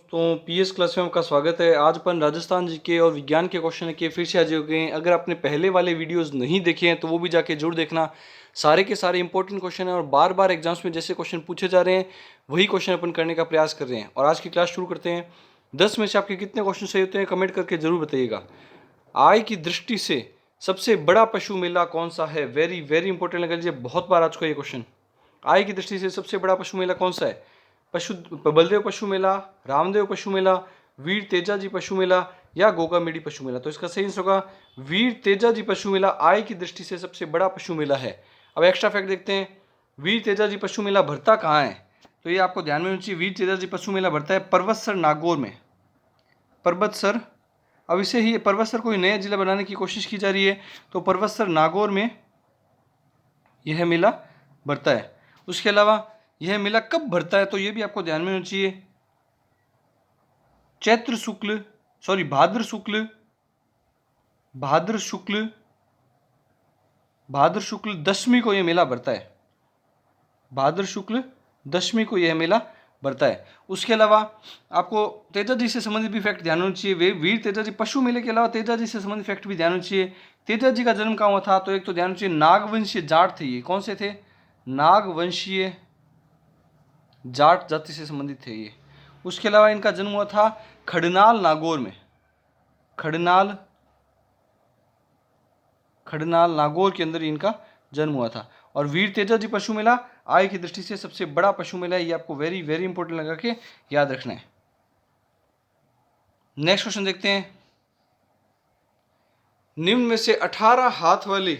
दोस्तों, PS class में आपका स्वागत है। आज अपन राजस्थान जीके और विज्ञान के क्वेश्चन के फिर से हाजिर हो गए हैं। अगर आपने पहले वाले वीडियोस नहीं देखे हैं तो वो भी जाके जरूर देखना। सारे के सारे इंपॉर्टेंट क्वेश्चन हैं और बार बार एग्जाम्स में जैसे क्वेश्चन पूछे जा रहे हैं वही क्वेश्चन अपन करने का प्रयास कर रहे हैं। और आज की क्लास शुरू करते हैं। 10 में से आपके कितने क्वेश्चन सही होते हैं कमेंट करके जरूर बताइएगा। आय की दृष्टि से सबसे बड़ा पशु मेला कौन सा है? वेरी वेरी इंपॉर्टेंट लगा लीजिए, बहुत बार आ चुका है ये क्वेश्चन। आय की दृष्टि से सबसे बड़ा पशु मेला कौन सा है? बलदेव पशु मेला, रामदेव पशु मेला, वीर तेजाजी पशु मेला या गोगामेडी पशु मेला। तो इसका सही आंसर होगा वीर तेजाजी पशु मेला आय की दृष्टि से सबसे बड़ा पशु मेला है। अब एक्स्ट्रा फैक्ट देखते हैं, वीर तेजाजी पशु मेला भरता कहाँ है? तो ये आपको ध्यान में होना चाहिए। वीर तेजाजी पशु मेला भरता है पर्वतसर नागौर में। पर्वतसर, अब इसे ही पर्वतसर को नया जिला बनाने की कोशिश की जा रही है, तो पर्वतसर नागौर में यह मेला भरता है। उसके अलावा यह मेला कब भरता है तो यह भी आपको ध्यान में होना चाहिए। भाद्र शुक्ल दशमी को यह मेला भरता है। भाद्र शुक्ल दशमी को यह मेला भरता है। उसके अलावा आपको तेजाजी से संबंधित भी फैक्ट ध्यान होना चाहिए। वे वीर तेजाजी पशु मेले के अलावा तेजाजी से संबंधित फैक्ट भी ध्यान होना चाहिए। तेजाजी का जन्म कहाँ हुआ था? तो एक तो ध्यान होना चाहिए, नागवंशीय जाट थे ये। कौन से थे? नागवंशीय जाट जाति से संबंधित थे ये। उसके अलावा इनका जन्म हुआ था खड़नाल नागौर में। खड़नाल नागौर के अंदर इनका जन्म हुआ था। और वीर तेजाजी पशु मेला आय की दृष्टि से सबसे बड़ा पशु मेला है। ये आपको वेरी वेरी इंपॉर्टेंट लगा के याद रखना है। नेक्स्ट क्वेश्चन देखते हैं। निम्न में से 18 हाथ वाली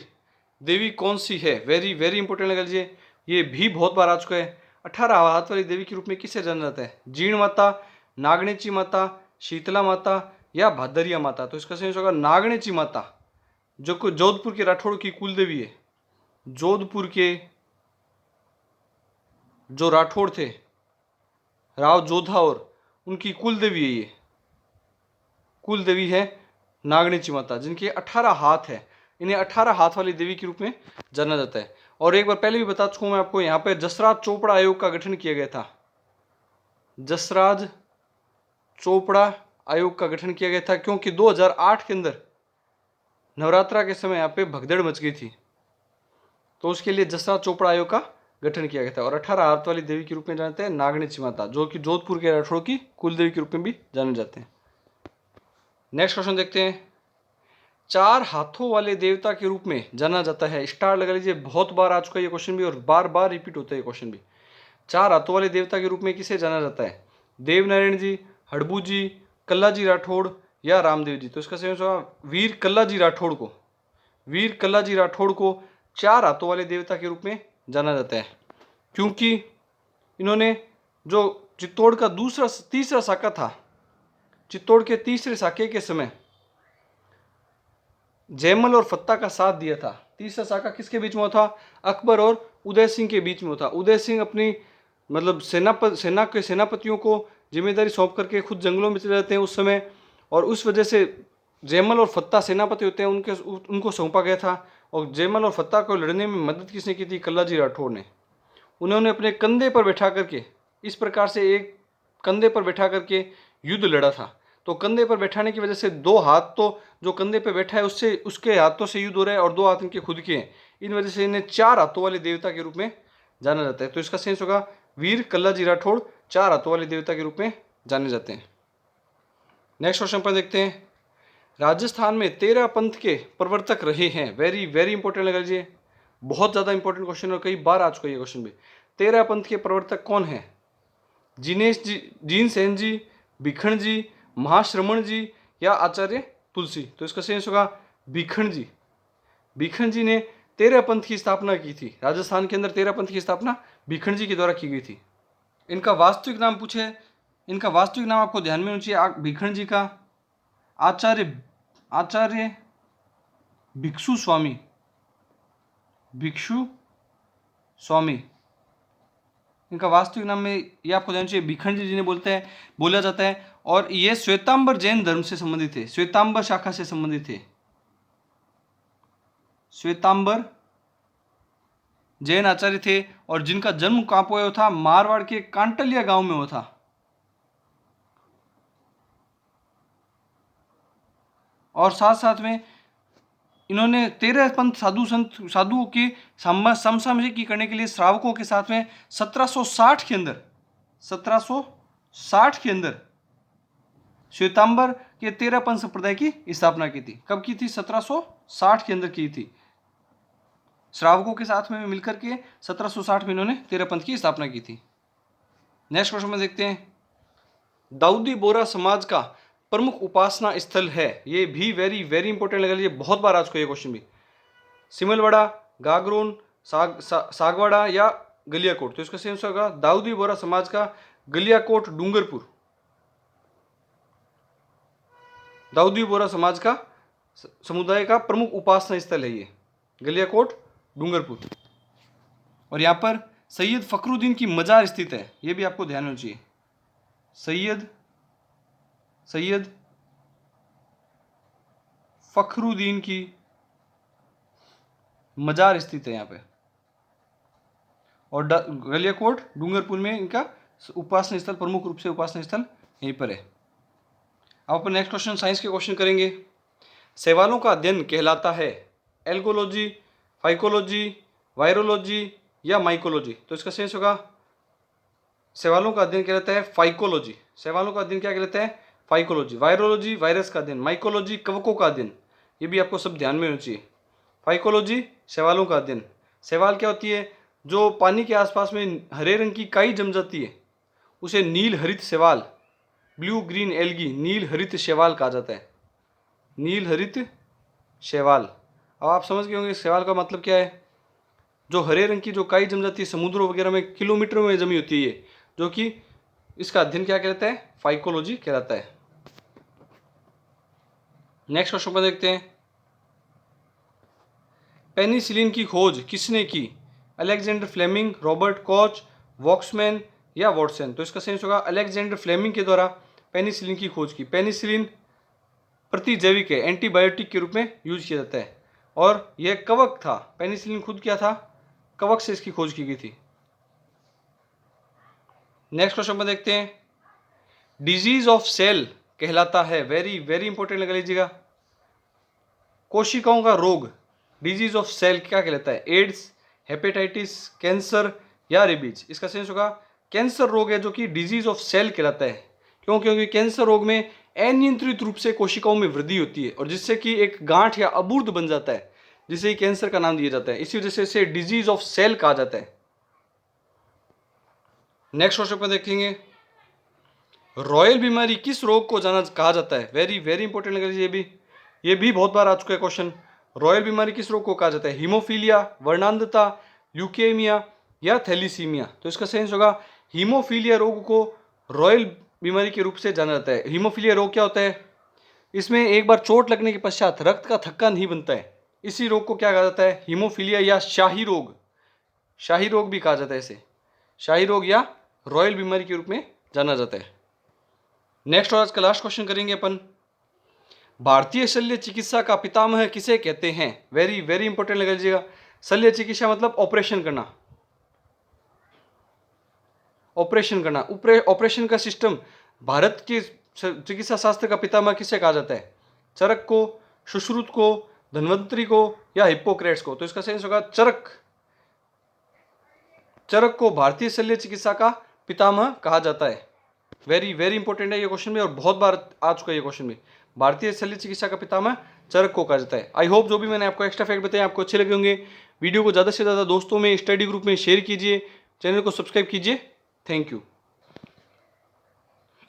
देवी कौन सी है? वेरी वेरी इंपॉर्टेंट लगा लीजिए, ये भी बहुत बार आ चुका है। 18 हाथ वाली देवी के रूप में किसे जाना जाता है? जीर्ण माता, नागणेची माता, शीतला माता या भादरिया माता। तो इसका सही होगा नागणेची माता, जो जोधपुर के राठौड़ की कुल देवी है। जोधपुर के जो राठौड़ थे, राव जोधा, और उनकी कुल देवी है ये। कुल देवी है नागणेची माता, जिनके 18 हाथ है। इन्हें 18 हाथ वाली देवी के रूप में जाना जाता है। और एक बार पहले भी बता चुका हूं मैं आपको, यहाँ पे जसराज चोपड़ा आयोग का गठन किया गया था। जसराज चोपड़ा आयोग का गठन किया गया था क्योंकि 2008 के अंदर नवरात्रा के समय यहाँ पे भगदड़ मच गई थी, तो उसके लिए जसराज चोपड़ा आयोग का गठन किया गया था। और 18 हाथ वाली देवी के रूप में जानते हैं नागणेची माता, जो कि जोधपुर के राठौड़ की कुल देवी के रूप में भी जाने जाते हैं। नेक्स्ट क्वेश्चन देखते हैं। 4 हाथों वाले देवता के रूप में जाना जाता है, स्टार लगा लीजिए, बहुत बार आ चुका है ये क्वेश्चन भी और बार बार रिपीट होता है ये क्वेश्चन भी। 4 हाथों वाले देवता के रूप में किसे जाना जाता है? देवनारायण जी, हड़बू जी, कल्लाजी राठौड़ या रामदेव जी। तो इसका सही होगा वीर कल्लाजी राठौड़ को। वीर कल्लाजी राठौड़ को 4 हाथों वाले देवता के रूप में जाना जाता है, क्योंकि इन्होंने जो चित्तौड़ का तीसरा साका था, चित्तौड़ के तीसरे साके के समय जयमल और फत्ता का साथ दिया था। तीसरा साका किसके बीच में हुआ था? अकबर और उदय सिंह के बीच में हुआ था। उदय सिंह अपनी मतलब सेना के सेनापतियों को जिम्मेदारी सौंप करके खुद जंगलों में चले जाते हैं उस समय, और उस वजह से जयमल और फत्ता सेनापति होते हैं उनको सौंपा गया था। और जयमल और फत्ता को लड़ने में मदद किसने की थी? कल्लाजी राठौड़ ने। उन्होंने अपने कंधे पर बैठा करके, इस प्रकार से एक कंधे पर बैठा करके युद्ध लड़ा था। तो कंधे पर बैठाने की वजह से 2 हाथ, तो जो कंधे पर बैठा है उससे उसके हाथों से युद्ध हो रहा है और 2 हाथ इनके खुद के हैं। इन वजह से इन्हें 4 हाथों वाले देवता के रूप में जाना जाता है। तो इसका सेंस होगा वीर कल्लाजी राठौड़ 4 हाथों वाले देवता के रूप में जाने जाते हैं। नेक्स्ट क्वेश्चन पर देखते हैं। राजस्थान में 13 पंथ के प्रवर्तक रहे हैं। वेरी वेरी इंपॉर्टेंट लगा लीजिए, बहुत ज्यादा इंपॉर्टेंट क्वेश्चन और कई बार आ चुका है ये क्वेश्चन भी। 13 पंथ के प्रवर्तक कौन है? जिनेश जी, जीन सेन जी, भिखण जी, महाश्रमण जी या आचार्य तुलसी। तो इसका सही होगा भिखण जी। भिखण जी ने 13 पंथ की स्थापना की थी। राजस्थान के अंदर 13 पंथ की स्थापना भिखण जी के द्वारा की गई थी। इनका वास्तविक नाम पूछे, इनका वास्तविक नाम आपको ध्यान में होना चाहिए भिखण जी का आचार्य भिक्षु स्वामी। इनका वास्तविक नाम में ये आपको ध्यान चाहिए भिखण जी जिन्हें बोला जाता है। और ये श्वेतांबर जैन धर्म से संबंधित थे, श्वेतांबर शाखा से संबंधित थे। श्वेतांबर जैन आचार्य थे और जिनका जन्म कहां पर हुआ था? मारवाड़ के कांटलिया गांव में हुआ था। और साथ साथ में इन्होंने 13 पंथ साधुओं की समसामयिकी करने के लिए श्रावकों के साथ में 1760 के अंदर श्वेतांबर के 13 पंथ संप्रदाय की स्थापना की थी। कब की थी? 1760 के अंदर की थी। श्रावकों के साथ में मिलकर के 1760 में इन्होंने 13 पंथ की स्थापना की थी। नेक्स्ट क्वेश्चन में देखते हैं, दाऊदी बोहरा समाज का प्रमुख उपासना स्थल है। ये भी वेरी वेरी इंपॉर्टेंट लगा लीजिए, बहुत बार आज को ये क्वेश्चन भी। सिमलवाड़ा, गागरोन, सागवाड़ा या गलियाकोट। तो इसका सेंस होगा दाऊदी बोहरा समाज का गलियाकोट डूंगरपुर। दाऊदी बोहरा समाज का समुदाय का प्रमुख उपासना स्थल है ये गलियाकोट डूंगरपुर। और यहाँ पर सैयद फखरुद्दीन की मजार स्थित है, ये भी आपको ध्यान होना चाहिए। सैयद फखरुद्दीन की मजार स्थित है यहाँ पे। और गलियाकोट डूंगरपुर में इनका उपासना स्थल, प्रमुख रूप से उपासना स्थल यहीं पर है। अब अपन नेक्स्ट क्वेश्चन साइंस के क्वेश्चन करेंगे। शैवालों का अध्ययन कहलाता है एल्गोलॉजी, फाइकोलॉजी, वायरोलॉजी या माइकोलॉजी। तो इसका सेंस होगा शैवालों का अध्ययन कहलाता है फाइकोलॉजी। शैवालों का अध्ययन क्या कहलाता है? फाइकोलॉजी। वायरोलॉजी वायरस का अध्ययन, माइकोलॉजी कवकों का अध्ययन। ये भी आपको सब ध्यान में होना चाहिए। फाइकोलॉजी शैवालों का अध्ययन। शैवाल क्या होती है? जो पानी के आसपास में हरे रंग की काई जम जाती है उसे नील हरित शैवाल, ब्लू ग्रीन एल्गी, नील हरित शैवाल कहा जाता है। नील हरित शैवाल। अब आप समझ गए होंगे शैवाल का मतलब क्या है। जो हरे रंग की जो काई जम जाती है समुद्रों वगैरह में किलोमीटरों में जमी होती है, जो कि इसका अध्ययन क्या कहलाता है? फाइकोलॉजी कहलाता है। नेक्स्ट क्वेश्चन पर देखते हैं, पेनिसिलिन की खोज किसने की? Alexander Fleming, Robert Koch, Waksman या वॉटसन। तो इसका सेंस होगा अलेक्जेंडर फ्लेमिंग के द्वारा पेनिसिलिन की खोज की। पेनिसिलिन प्रतिजैविक है, एंटीबायोटिक के रूप में यूज किया जाता है और यह कवक था। पेनिसिलिन खुद क्या था? कवक से इसकी खोज की गई थी। नेक्स्ट क्वेश्चन पर देखते हैं, डिजीज ऑफ सेल कहलाता है, वेरी वेरी इंपॉर्टेंट लगा लीजिएगा, कोशिकाओं का रोग। डिजीज ऑफ सेल क्या कहलाता है? एड्स, हेपेटाइटिस, कैंसर या रेबीज। इसका सेंस होगा कैंसर रोग है जो कि डिजीज ऑफ सेल कहलाता है। क्यों? क्योंकि कैंसर रोग में अनियंत्रित रूप से कोशिकाओं में वृद्धि होती है और जिससे कि एक गांठ या अबूर्द बन जाता है, जिसे कैंसर का नाम दिया जाता है। इसी वजह से इसे डिजीज ऑफ सेल कहा जाता है। नेक्स्ट क्वेश्चन पर देखेंगे, रॉयल बीमारी किस रोग को कहा जाता है? वेरी वेरी इंपॉर्टेंट लगा लीजिए, ये भी बहुत बार आ चुका है क्वेश्चन। रॉयल बीमारी किस रोग को कहा जाता है? हीमोफीलिया, वर्णांधता, ल्यूकेमिया या थैलीसीमिया। तो इसका सेंस होगा हीमोफीलिया रोग को रॉयल बीमारी के रूप से जाना जाता है। हीमोफीलिया रोग क्या होता है? इसमें एक बार चोट लगने के पश्चात रक्त का थक्का नहीं बनता है, इसी रोग को क्या कहा जाता है? हीमोफीलिया या शाही रोग। शाही रोग भी कहा जाता है इसे, शाही रोग या रॉयल बीमारी के रूप में जाना जाता है। नेक्स्ट और आज का लास्ट क्वेश्चन करेंगे अपन, भारतीय शल्य चिकित्सा का पितामह किसे कहते हैं? वेरी वेरी इंपॉर्टेंट लगा लीजिएगा। शल्य चिकित्सा मतलब ऑपरेशन करना, ऑपरेशन करना। ऑपरेशन का सिस्टम भारत के चिकित्सा शास्त्र का पितामह किसे कहा जाता है? चरक को, सुश्रुत को, धन्वंतरी को या हिप्पोक्रेट्स को। तो इसका सेंस होगा चरक। चरक को भारतीय शल्य चिकित्सा का पितामह कहा जाता है। वेरी वेरी इंपॉर्टेंट है ये क्वेश्चन भी और बहुत बार आ चुका है ये क्वेश्चन भी। भारतीय शल्य चिकित्सा का पितामह चरक को कहा जाता है। आई होप जो भी मैंने आपको एक्स्ट्रा फैक्ट बताए आपको अच्छे लगे होंगे। वीडियो को ज़्यादा से ज़्यादा दोस्तों में, स्टडी ग्रुप में शेयर कीजिए, चैनल को सब्सक्राइब कीजिए। Thank you.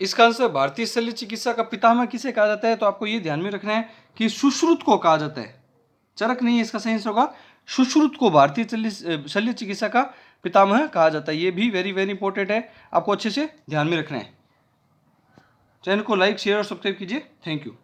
इसका आंसर भारतीय शल्य चिकित्सा का पितामह किसे कहा जाता है? तो आपको ये ध्यान में रखना है कि सुश्रुत को कहा जाता है, चरक नहीं है। इसका सेंस होगा सुश्रुत को भारतीय शल्य चिकित्सा का पितामह कहा जाता है। ये भी वेरी वेरी इंपॉर्टेंट है, आपको अच्छे से ध्यान में रखना है। चैनल को लाइक, शेयर और सब्सक्राइब कीजिए। Thank you.